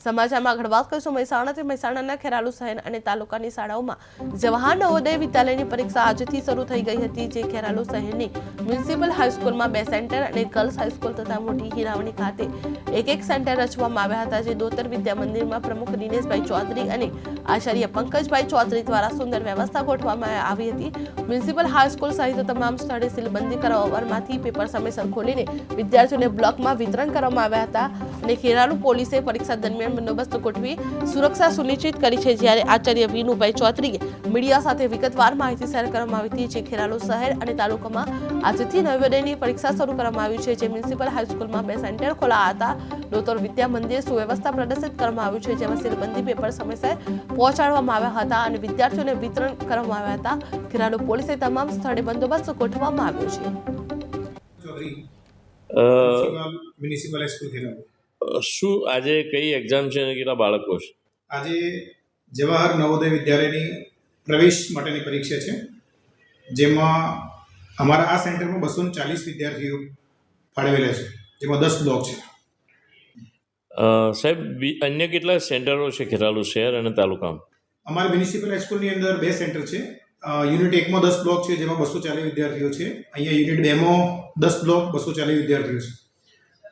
સમાચારમાં આગળ વાત કરીશું મહેસાણાથી મહેસાણાના ખેરાલુ શહેર અને તાલુકાની શાળાઓમાં જવાહર નવોદય વિદ્યાલયની પરીક્ષા આજથી શરૂ થઈ ગઈ હતી, જે ખેરાલુ શહેરની મ્યુનિસિપલ હાઈસ્કૂલમાં 2 સેન્ટર અને ગર્લ્સ હાઈસ્કૂલ તથા મોટી હિરાવણી ખાતે એક સેન્ટર રચવામાં આવ્યા હતા, જે દોતર વિદ્યા મંદિરમાં પ્રમુખ દિનેશભાઈ ચૌધરી અને આચાર્ય પંકજભાઈ ચૌધરી દ્વારા સુંદર વ્યવસ્થા ગોઠવવામાં આવી હતી। મ્યુનિસિપલ હાઈસ્કૂલ સહિત તમામ સ્થળે સીલબંધી કરવામાંથી પેપર સમયસર ખોલીને વિદ્યાર્થીઓને બ્લોકમાં વિતરણ કરવામાં આવ્યા હતા અને ખેરાલુ પોલીસે પરીક્ષા દરમિયાન બંદોબસ્ત ગોઠવી સુરક્ષા સુનિશ્ચિત કરી છે, જ્યારે આચાર્ય વિનુભાઈ ચૌધરીએ મીડિયા સાથે વિગતવાર માહિતી શેર કરવામાં આવી હતી, જે ખેરાલુ શહેર અને તાલુકામાં આજથી નવોદયની પરીક્ષા શરૂ કરવામાં આવી છે, જે મ્યુનિસિપલ હાઈસ્કૂલમાં 2 સેન્ટર ખોલાયા હતા। દોતર વિદ્યા મંદિર સુવ્યવસ્થા પ્રદર્શિત કરવામાં આવ્યું છે, જેમાં સીલબંધી પેપર સમયસર પહોંચાડવામાં આવ્યા હતા અને વિદ્યાર્થીઓને વિતરણ કરવામાં આવ્યા હતા। ખેરાલુ પોલીસે તમામ સ્થળે બંદોબસ્ત ગોઠવવામાં આવ્યો છે। મ્યુનિસિપલ સ્કૂલ ખેરાલુ શું આજે કઈ એક્ઝામ છે અને કેટલા બાળકો છે? આજે જવાહર નવોદય વિદ્યાલયની પ્રવેશ માટેની પરીક્ષા છે, જેમાં અમારા આ સેન્ટરમાં 240 વિદ્યાર્થીઓ ફાળવેલા છે, જેમાં 10 બ્લોક છે। સાહેબ, અન્ય કેટલા સેન્ટરો છે ખેરાલુ શહેર અને તાલુકામાં? અમારા મ્યુનિસિપલ હાઈસ્કૂલની અંદર 2 સેન્ટર છે। યુનિટ 1માં 10 બ્લોક છે, જેમાં 240 વિદ્યાર્થીઓ છે। અહીંયા યુનિટ 2માં 10 બ્લોક 240 વિદ્યાર્થીઓ છે।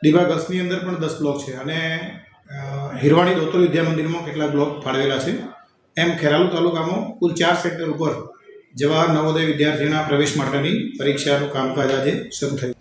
ડીબા ગર્લ્સની અંદર પણ 10 બ્લોક છે અને હિરવાણી દોતર વિદ્યા મંદિરમાં કેટલાક બ્લોક ફાળવેલા છે। એમ ખેરાલુ તાલુકામાં કુલ 4 સેન્ટર ઉપર જવાહર નવોદય વિદ્યાર્થીઓના પ્રવેશ માટેની પરીક્ષાનું કામકાજ આજે શરૂ થયું।